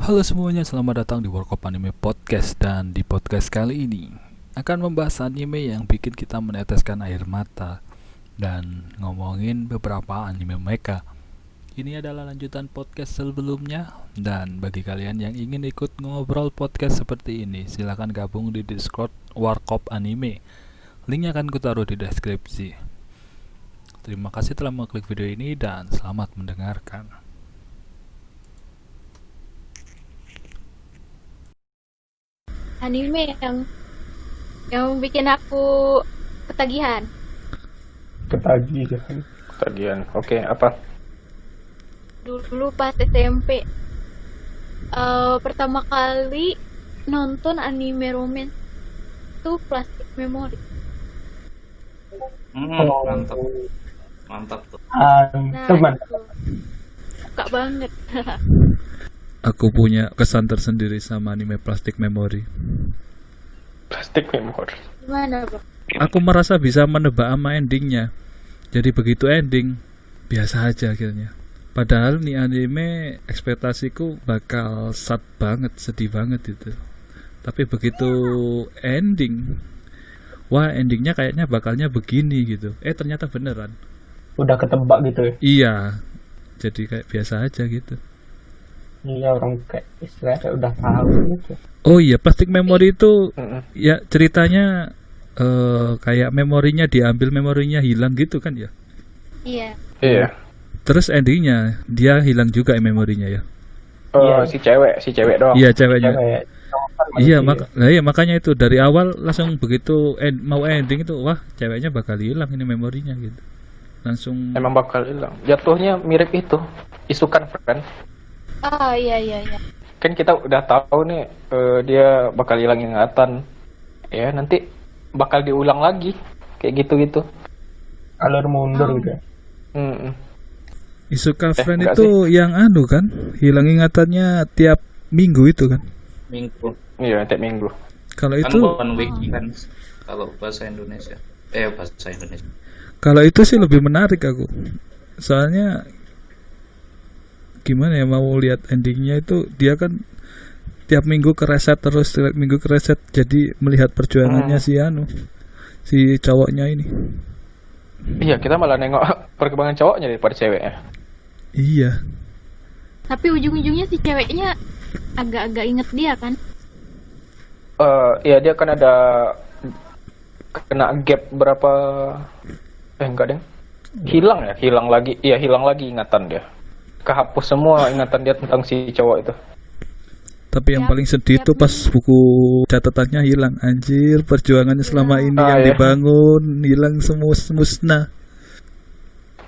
Halo semuanya, selamat datang di Warkop Anime Podcast. Dan di podcast kali ini akan membahas anime yang bikin kita meneteskan air mata dan ngomongin beberapa anime mecha. Ini adalah lanjutan podcast sebelumnya, dan bagi kalian yang ingin ikut ngobrol podcast seperti ini, silahkan gabung di Discord Warkop Anime. Linknya akan kutaruh di deskripsi. Terima kasih telah mengklik video ini dan selamat mendengarkan. Anime yang bikin aku ketagihan. Ketagihan. Oke, apa? Dulu pas SMP, pertama kali nonton anime romance itu Plastic Memory. Mantap tuh. Nah, itu suka banget. Aku punya kesan tersendiri sama anime Plastic Memory. Plastic Memory. Gimana, Bang? Aku merasa bisa menebak sama endingnya. Jadi begitu ending, biasa aja akhirnya. Padahal nih anime ekspektasiku bakal sad banget, sedih banget itu. Tapi begitu ending, wah endingnya kayaknya bakalnya begini gitu. Ternyata beneran. Udah ketebak gitu ya? Iya, jadi kayak biasa aja gitu. Iya, orang kayak istilahnya udah tahu gitu. Oh iya, Plastic Memory itu ya ceritanya kayak memorinya diambil, memorinya hilang gitu kan ya? Iya. Iya. Terus endingnya dia hilang juga memorinya ya? Si cewek doang. Iya, ceweknya. Cewek. Iya, makanya itu dari awal langsung begitu mau ending itu, wah ceweknya bakal hilang ini memorinya gitu. Langsung. Emang bakal hilang. Jatuhnya mirip itu. Isukan Friend. Oh iya. Kan kita udah tahu nih dia bakal hilang ingatan. Ya, nanti bakal diulang lagi kayak gitu-gitu. Alur mundur gitu ya. Isuka Friend enggak itu yang kan hilang ingatannya tiap minggu itu kan? Minggu. Iya, tiap minggu. Kalau Kan itu one week kan kalau bahasa Indonesia. Bahasa Indonesia. Kalau itu sih lebih menarik aku. Soalnya gimana ya, mau lihat endingnya itu dia kan tiap minggu kereset terus, tiap minggu kereset, jadi melihat perjuangannya si cowoknya ini. Iya, kita malah nengok perkembangan cowoknya daripada ceweknya. Iya. Tapi ujung-ujungnya si ceweknya agak-agak inget dia kan? Iya, dia kan ada kena gap berapa? Enggak deh. Hilang lagi ingatan dia. Kehapus semua ingatan dia tentang si cowok itu. Tapi yang paling sedih tuh pas buku catatannya hilang. Anjir, perjuangannya selama ini yang dibangun hilang semua, musnah.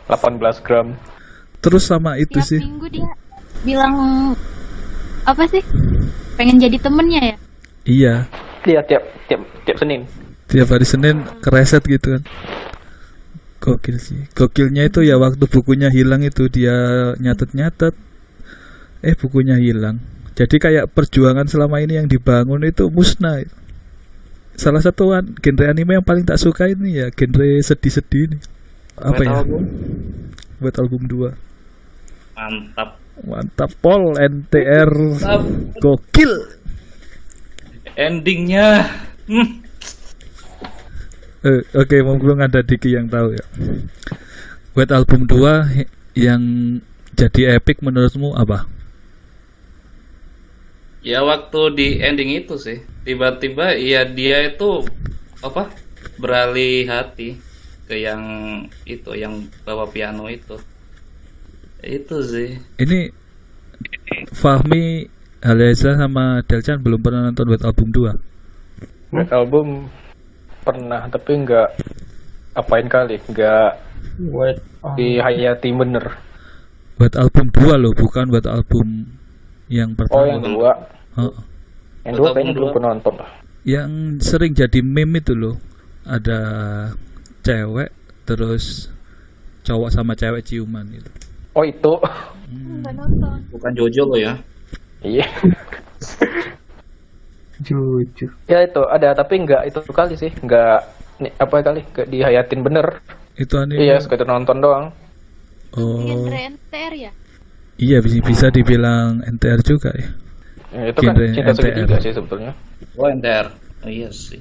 18 gram. Terus sama itu Tiap sih. minggu dia bilang apa sih? Pengen jadi temennya ya? Iya. Iya, tiap Senin. Tiap hari Senin kereset gitu kan. Gokil sih. Gokilnya itu ya waktu bukunya hilang itu dia nyatet bukunya hilang. Jadi kayak perjuangan selama ini yang dibangun itu musnah. Salah satu genre anime yang paling tak suka ini ya genre sedih-sedih ini. Apa ya? Buat album 2. Mantap Pol NTR. Gokil. Endingnya. Oke, belum ada Diki yang tahu ya. Buat album 2 yang jadi epic menurutmu apa? Ya waktu di ending itu sih, tiba-tiba ya dia itu beralih hati ke yang itu, yang bawa piano itu. Itu sih. Ini Fahmi, Haleza sama Delchan belum pernah nonton buat album 2. Buat album pernah, tapi nggak dihayati bener. Buat album 2 loh, bukan buat album yang pertama. Oh, yang 2. Yang 2 kayaknya belum pernah nonton lah. Yang sering jadi meme itu loh. Ada cewek terus cowok sama cewek ciuman gitu. Oh, itu. Nggak nonton. bukan Jojo lo ya. Iya. Jujur. Ya itu ada, tapi nggak itu kali sih, nggak dihayatin bener. Itu anime. Iya, sekedar nonton doang. Oh. Genre NTR ya? Iya, bisa dibilang NTR juga ya. Ya, itu kan Genre cinta NTR. segitiga sih sebetulnya. Oh, NTR. Oh, iya sih.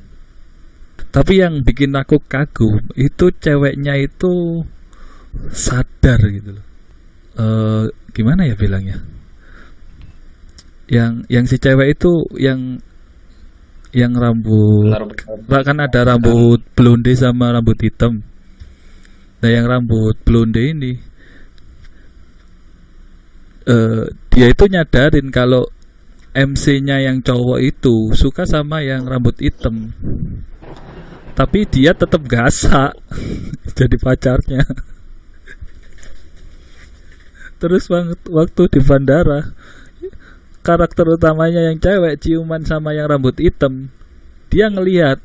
Tapi yang bikin aku kagum itu ceweknya itu sadar gitu loh. Gimana ya bilangnya? Yang si cewek itu yang rambut kan ada rambut blonde sama rambut hitam. Nah, yang rambut blonde ini dia itu nyadarin kalau MC-nya yang cowok itu suka sama yang rambut hitam. Tapi dia tetap gasak jadi pacarnya. Terus waktu di bandara, karakter utamanya yang cewek ciuman sama yang rambut hitam, dia ngelihat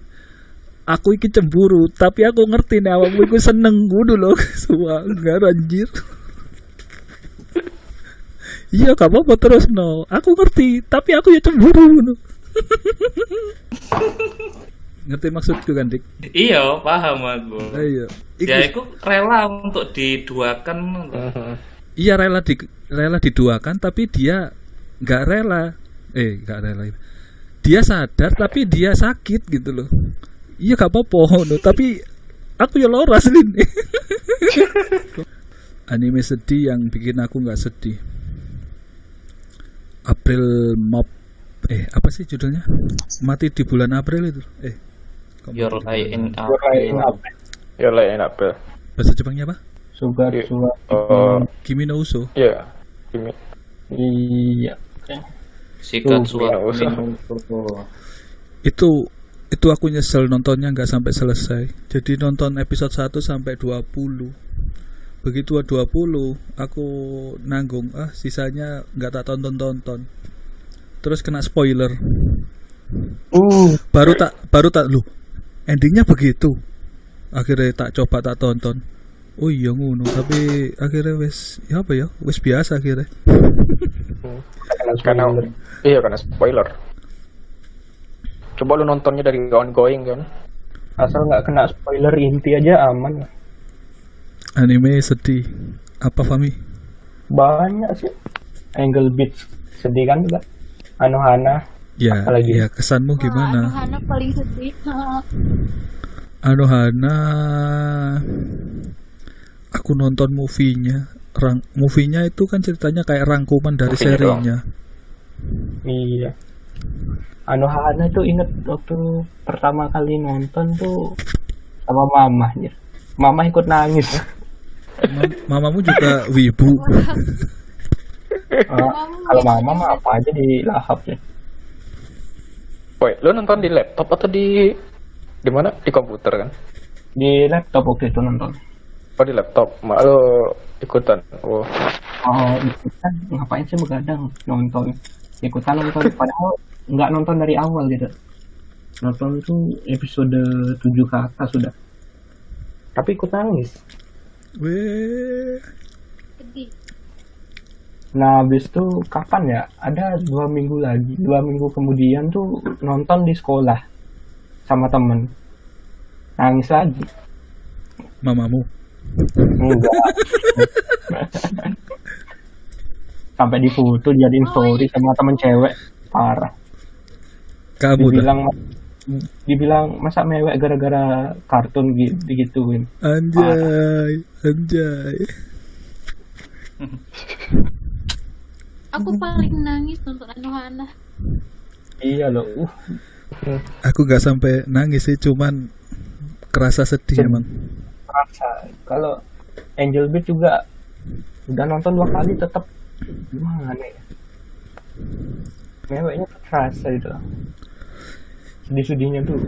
aku iki cemburu, tapi aku ngerti nih awakmu iku seneng kudu lho. Semua enggak anjir. Iya, gak apa-apa terus no. Aku ngerti, tapi aku ya cemburu no. Ngerti maksudku kan, Dik? Iya, paham aku. Iya. Dia itu rela untuk diduakan. Iya, rela diduakan, tapi dia nggak rela. Nggak rela. Dia sadar tapi dia sakit gitu loh. Iya, gak apa-apa no. Tapi aku ya loras ini. Anime sedih yang bikin aku nggak sedih. April Mop. Apa sih judulnya? Mati di bulan April itu. Your Lie in Your Lie in April. Bahasa Jepangnya apa? Sugar. Kimi no Uso. Iya. Kimi. Iya. Sikat suara. Itu aku nyesel nontonnya nggak sampai selesai. Jadi nonton episode 1 sampai 20. Begitu 20 aku nanggung, sisanya nggak tak tonton. Terus kena spoiler. Baru tak lu. Endingnya begitu. Akhirnya tak coba tak tonton. Oh iya ngono, tapi akhirnya wes biasa akhirnya. Karena spoiler. Coba lu nontonnya dari ongoing kan. Asal nggak kena spoiler inti aja aman. Anime sedih. Apa Fami? Banyak sih. Angle Beats sedih kan juga. Anohana. Ya, apalagi? ya kesanmu gimana? Anohana paling sedih. Anohana, aku nonton movie-nya. Movie-nya itu kan ceritanya kayak rangkuman dari Movie-nya serinya. Iya. Anohana tuh inget waktu pertama kali nonton tuh sama mamahnya. Mama ikut nangis. Mamamu juga wibu. Kalau mama mah apa aja dilahap ya. Woi, lu nonton di laptop atau di mana? Di komputer kan? Di laptop waktu itu nonton. Oh, di laptop. Mak lu ikutan. Oh, Ikutan ngapain sih begadang nonton? Ikutan nonton padahal nggak nonton dari awal gitu. Nonton itu episode 7 ke atas sudah. Tapi ikut nangis. Weh. Sedih. Nah, habis itu kapan ya? Ada 2 minggu lagi. 2 minggu kemudian tuh nonton di sekolah sama temen. Nangis lagi. Mamamu. Enggak. Sampai difoto jadiin story sama temen cewek. Parah. Kamu dah. Dibilang masa mewek gara-gara kartun digituin. Anjay. Aku paling nangis nonton Anohana. Iya loh. Aku nggak sampai nangis sih, cuman kerasa sedih emang. Rasa kalau Angel Beats juga udah nonton 2 kali tetap gimana ya? Meweknya terasa itu. Sedih-sedihnya tuh.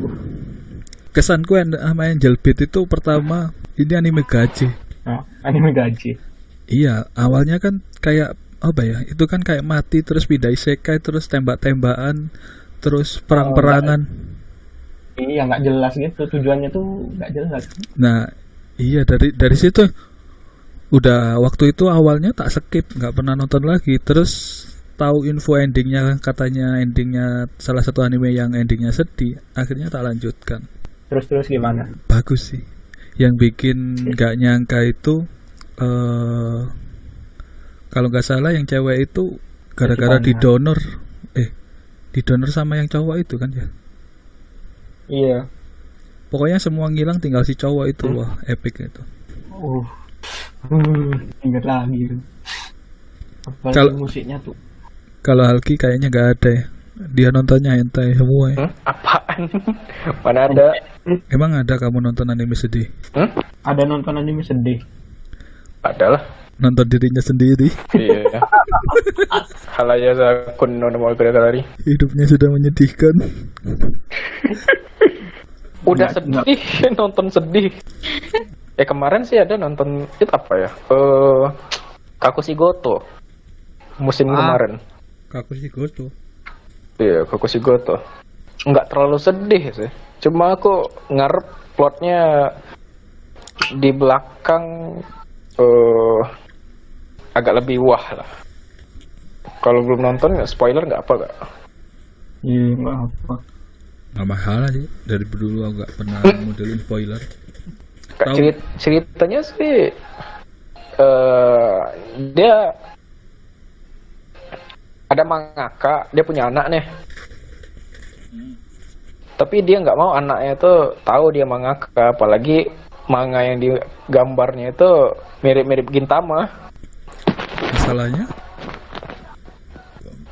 Kesanku sama Angel Beats itu pertama ini anime gaji. Nah, anime gaji. Iya, awalnya kan kayak apa ya? Itu kan kayak mati terus pindah isekai terus tembak-tembakan terus perang-perangan. Iya, nggak jelas gitu tujuannya tuh nggak jelas. Nah, iya dari situ udah waktu itu awalnya tak skip, nggak pernah nonton lagi. Terus tahu info endingnya, katanya endingnya salah satu anime yang endingnya sedih, akhirnya tak lanjutkan. Terus gimana? Bagus sih. Yang bikin nggak nyangka itu kalau nggak salah yang cewek itu gara-gara didonor didonor sama yang cowok itu kan ya. Iya. Pokoknya semua ngilang tinggal si cowok itu. Wah, epic itu. Ingat lagi tuh. Apalagi Kalau- musiknya tuh. Kalau Halki kayaknya nggak ada ya. Dia nontonnya hentai semua ya. Apaan? Mana ada? Emang ada kamu nonton anime sedih? Ada nonton anime sedih. Adalah. Nonton dirinya sendiri. Iya. Halaya sakun normal kali. Hidupnya sudah menyedihkan. Udah Enggak. sedih, nonton sedih. Kemarin sih ada nonton itu apa ya? Kakushigoto. Musim kemarin. Kakushigoto. Iya, Kakushigoto. Nggak terlalu sedih sih. Cuma aku ngarep plotnya di belakang agak lebih wah lah. Kalau belum nonton nggak spoiler nggak apa nggak? Iya, nggak apa. Nggak masalah sih. Dari dulu aku nggak pernah modelin spoiler. Kak, Tahu. ceritanya sih dia ada mangaka, dia punya anak nih. Tapi dia nggak mau anaknya itu tahu dia mangaka, apalagi manga yang di gambarnya itu mirip-mirip Gintama. Masalahnya?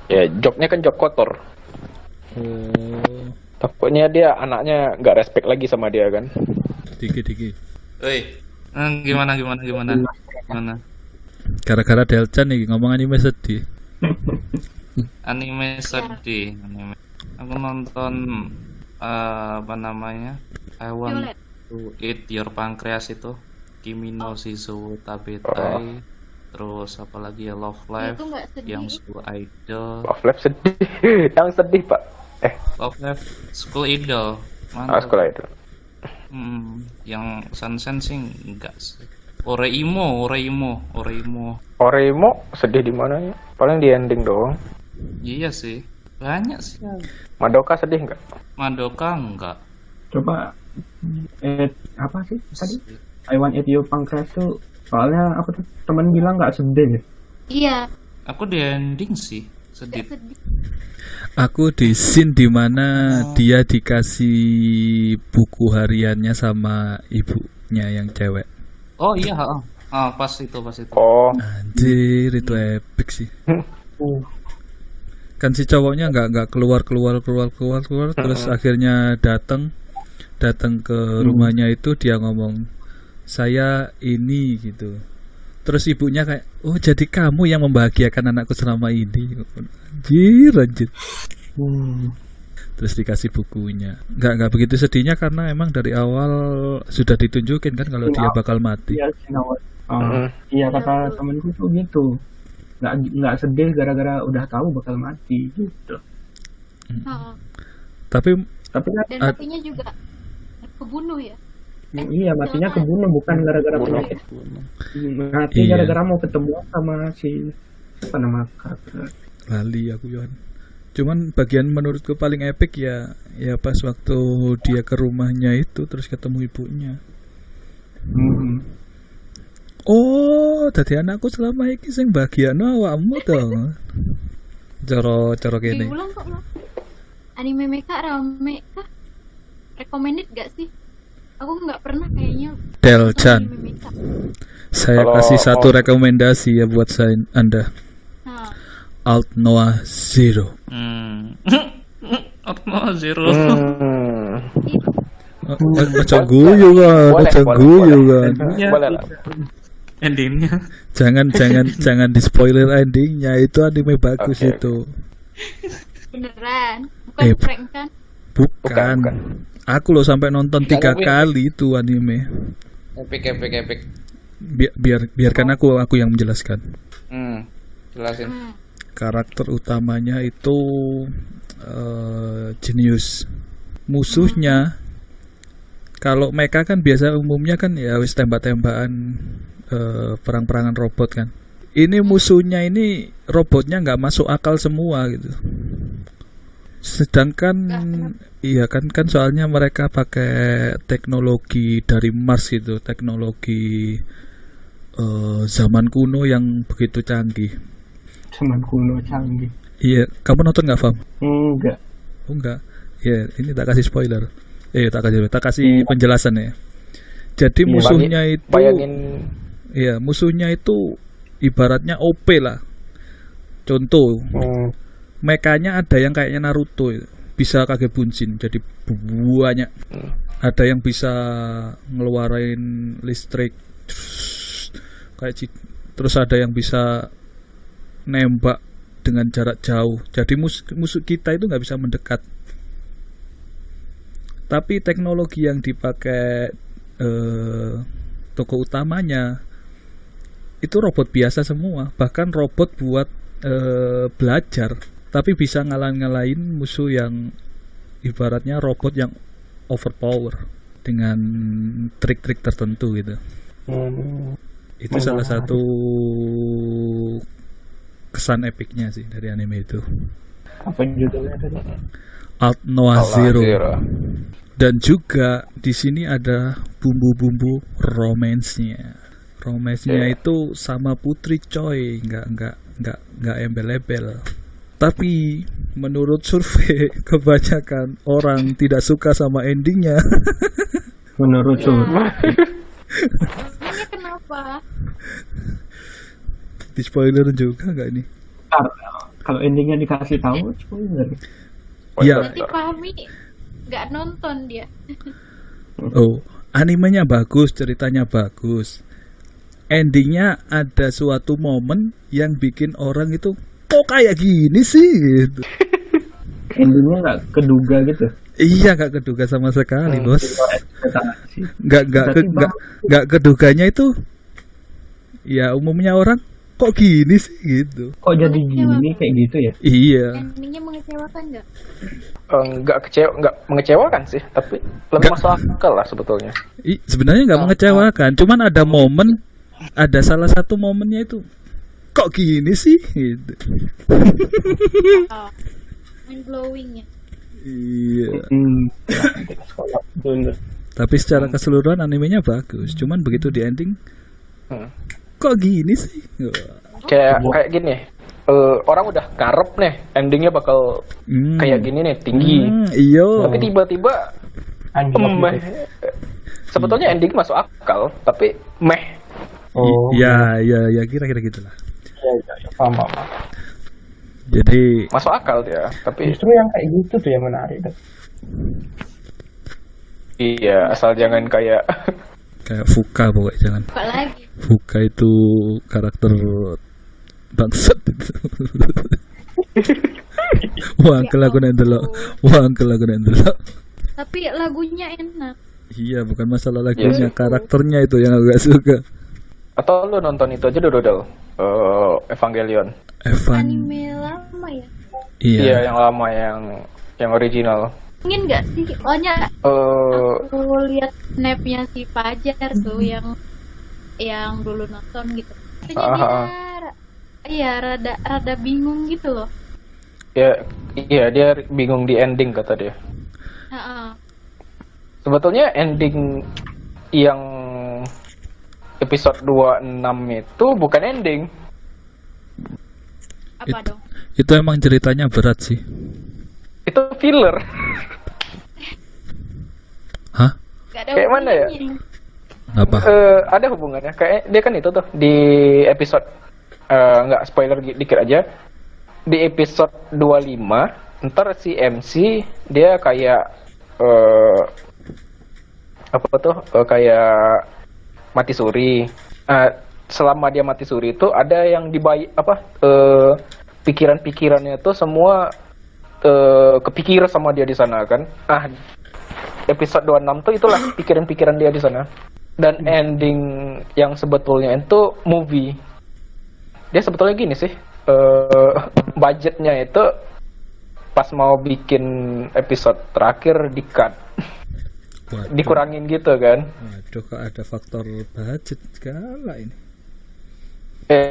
Ya, jobnya kan job kotor. Oh, Takutnya dia anaknya nggak respect lagi sama dia kan. dikit-dikit. Woi, gimana? Gara-gara Delchan nih ngomong anime sedih. Anime sedih, anime. Aku nonton apa namanya? I want Violet. to eat your pancreas itu. Kimi no Shizu Tabetai. Terus apa lagi ya, Love Life, Itu nggak sedih. yang School Idol. Love Live sedih. Yang sedih pak. Love Life, School Idol. Sekolah itu. Yang Sunsen sih enggak sih. Oreimo. Oremo sedih di mananya? Paling di ending doang. Iya sih. Banyak sih. Madoka sedih nggak? Madoka enggak. Coba apa sih tadi? I want eat your pancreas tuh soalnya apa tuh temen bilang nggak sedih ya. Iya, Aku di ending sih sedih. nggak sedih. Aku di scene dimana dia dikasih buku hariannya sama ibunya yang cewek. Oh iya, pas itu. Oh, Anjir, itu epic sih. Kan si cowoknya nggak keluar terus akhirnya datang ke rumahnya itu, dia ngomong saya ini gitu. Terus ibunya kayak, oh jadi kamu yang membahagiakan anakku selama ini. Anjir. Terus dikasih bukunya. Nggak begitu sedihnya karena emang dari awal sudah ditunjukin kan kalau dia bakal mati. Iya, iya kata temenku tuh gitu. Nggak sedih gara-gara udah tahu bakal mati gitu. Heeh. Tapi Tapi kan Dan matinya juga kebunuh ya. iya matinya kebunuh bukan gara-gara penyakit. Mati Iya. gara-gara mau ketemu sama si apa nama karakter. lali aku Yohan. Cuman bagian menurutku paling epic ya pas waktu dia ke rumahnya itu terus ketemu ibunya. Oh, tadi anakku selama ini sing bagiano awakmu to. Cara kene. Diulang kok lo. Anime mecha rame kah? Recommended gak sih? Aku nggak pernah kayaknya Delchan. anime mecha. Saya Kalau kasih satu mau- rekomendasi ya buat Anda. Nah, Alt Noah Zero. Atmo Zero. Ojo guyu kan, ojo guyu kan. Boleh lah. Endingnya. Jangan di spoiler endingnya, itu anime bagus Oke. itu. beneran. Bukan prank kan? Bukan. Bukan. Aku loh sampai nonton 3 kali itu anime. Epic. Biarkan aku yang menjelaskan. Jelasin. Karakter utamanya itu jenius. Musuhnya kalau mecha kan biasa umumnya kan ya wis tembak-tembakan, perang-perangan robot kan. Ini musuhnya ini robotnya nggak masuk akal semua gitu. Sedangkan iya kan soalnya mereka pakai teknologi dari Mars itu, teknologi zaman kuno yang begitu canggih. Zaman kuno canggih. Iya, kamu nonton nggak, Fam? Enggak. Oh enggak. Ya, ini tak kasih spoiler. Tak kasih penjelasan ya. Jadi musuhnya itu Bayangin iya, musuhnya itu ibaratnya OP lah. Contoh, mekanya ada yang kayaknya Naruto itu. Bisa kage bunshin, jadi banyak. Ada yang bisa ngeluarin listrik kayak terus ada yang bisa nembak dengan jarak jauh. Jadi musuh kita itu nggak bisa mendekat. Tapi teknologi yang dipakai tokoh utamanya itu robot biasa semua, bahkan robot buat belajar, tapi bisa ngalahin musuh yang ibaratnya robot yang overpower dengan trik-trik tertentu gitu. Itu salah satu kesan epicnya sih dari anime itu. Apa judulnya tadi? Alt Noah Zero. Zero. Dan juga di sini ada bumbu-bumbu romance-nya. Romance-nya itu sama putri coy, nggak embel-embel. Tapi menurut survei kebanyakan orang tidak suka sama endingnya. Menurut survei. Ini kenapa? Di spoiler juga nggak ini? Kalau endingnya dikasih tahu, spoiler. Iya. Berarti Fahmi nggak nonton dia. Oh, animenya bagus, ceritanya bagus. Endingnya ada suatu momen yang bikin orang itu kok kayak gini sih gitu. Endingnya nggak keduga gitu. Iya, nggak keduga sama sekali, bos. Nggak keduganya itu. Ya umumnya orang kok gini sih gitu. Kok jadi gini kayak gitu ya? Iya. Endingnya mengecewakan nggak? Nggak mengecewakan sih, tapi lebih masuk akal lah sebetulnya. Sebenarnya nggak mengecewakan, cuman ada momen, ada salah satu momennya itu kok gini sih gitu. Oh, mind blowing ya. Iya. Bener. Tapi secara keseluruhan animenya bagus, cuman begitu di ending kok gini sih. Kayak gini. Orang udah ngarep nih endingnya bakal kayak gini nih, tinggi. Iya. Tapi tiba-tiba meh. Sebetulnya ending masuk akal, tapi meh. Ya kira-kira gitulah. Ya, paham. Jadi Masuk akal dia, tapi Justru yang kayak gitu tuh yang menarik tuh. iya, asal jangan kayak kayak Fuka pokoknya jangan. Apa lagi? Fuka itu karakter bangsat itu. Wangkel aku nek ndelok. Wangkel aku nek ndelok. Tapi lagunya enak. Iya, bukan masalah lagunya, karakternya itu yang aku gak suka. atau lu nonton itu aja Dodol. Evangelion. Anime lama ya. Iya. Yang lama yang original. Ingin nggak sih? Soalnya aku lihat snapnya si Fajar tuh yang dulu nonton gitu. Iya rada bingung gitu loh. Iya dia bingung di ending kata dia. Sebetulnya ending yang episode 26 itu bukan ending. Apa dong? Itu emang ceritanya berat sih. Itu filler. Hah? Gak ada Kayak mana ya? Apa? Ada hubungannya. Kayak dia kan itu tuh di episode nggak spoiler dikit aja. Di episode 25 ntar si MC dia kayak kayak mati suri. Selama dia mati suri itu ada yang pikiran-pikirannya itu semua kepikir sama dia di sana kan. Episode 26 tuh itulah pikiran-pikiran dia di sana. Dan ending yang sebetulnya itu movie. Dia sebetulnya gini sih. Budgetnya itu pas mau bikin episode terakhir di-cut. Dikurangin gitu kan. Waduh, kok ada faktor budget segala ini.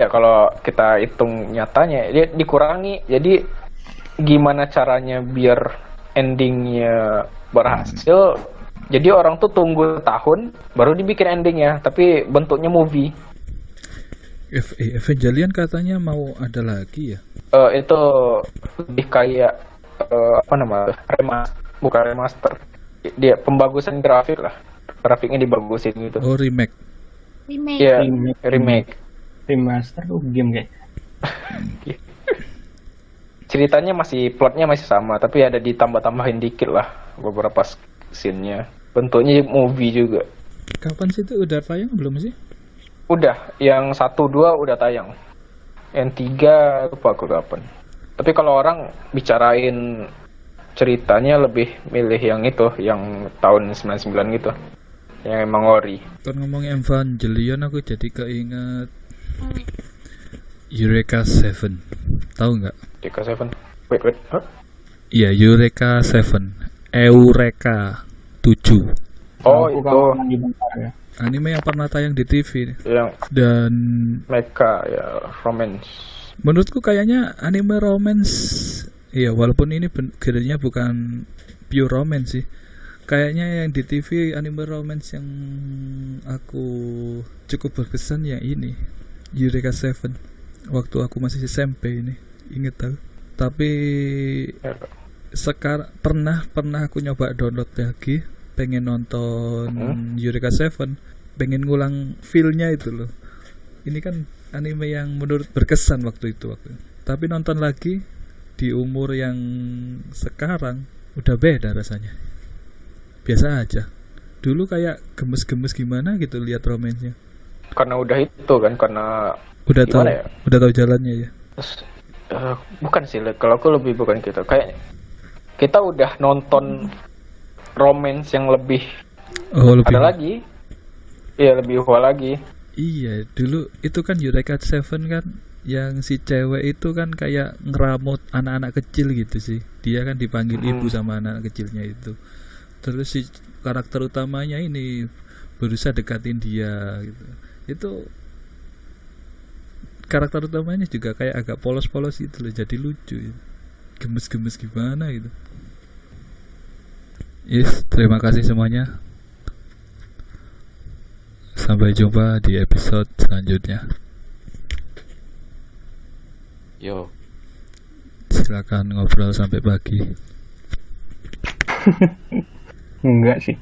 Kalau kita hitung nyatanya dia dikurangi. Jadi gimana caranya biar endingnya berhasil? Jadi orang tuh tunggu tahun baru dibikin endingnya, tapi bentuknya movie. Evangelion katanya mau ada lagi ya? Itu lebih kayak apa namanya? Bukan remaster. Dia pembagusan grafik lah. Grafiknya dibagusin gitu. Oh, remake. Iya, remake. Remaster tuh game kayak. Ceritanya plotnya masih sama, tapi ada ditambah-tambahin dikit lah beberapa scene-nya. Bentuknya movie juga. Kapan sih itu udah tayang belum sih? Udah, yang 1-2 udah tayang. Yang 3 lupa aku kapan. Tapi kalau orang bicarain ceritanya lebih milih yang itu, yang tahun 99 gitu. Yang emang ori. Kan ngomong Evangelion aku jadi keinget Eureka 7. Tahu nggak? Eureka 7. Wait. Huh? Iya, Eureka 7. Eureka 7. Oh, Aku itu kalau lagi bentar ya. Anime yang pernah tayang di TV. yang Dan mecha ya, romance. menurutku kayaknya anime romance. Iya, walaupun ini genrenya bukan pure romance sih. Kayaknya yang di TV anime romance yang aku cukup berkesan ya ini, Eureka 7. Waktu aku masih SMP ini, inget aku. Tapi Ya. sekarang pernah aku nyoba download lagi, pengen nonton Eureka 7, pengen ngulang feel-nya itu loh. Ini kan anime yang menurut berkesan waktu itu. Tapi nonton lagi di umur yang sekarang udah beda rasanya. Biasa aja. Dulu kayak gemes-gemes gimana gitu lihat romansnya. Karena udah itu kan, karena Udah tahu, gimana ya? udah tahu jalannya ya. Terus, bukan sih, kalau aku lebih bukan gitu. Kayak kita udah nonton romance yang lebih Oh, lebih. ada lagi. Iya, lebih wah lagi. Iya, dulu itu kan Eureka 7 kan yang si cewek itu kan kayak ngeramut anak-anak kecil gitu sih. Dia kan dipanggil ibu sama anak kecilnya itu. Terus si karakter utamanya ini berusaha dekatin dia gitu. Itu karakter utamanya juga kayak agak polos-polos gitu loh, jadi lucu. Gemes-gemes gimana gitu. Yes, terima kasih semuanya. Sampai jumpa di episode selanjutnya. Yo. Silakan ngobrol sampai pagi. Enggak sih.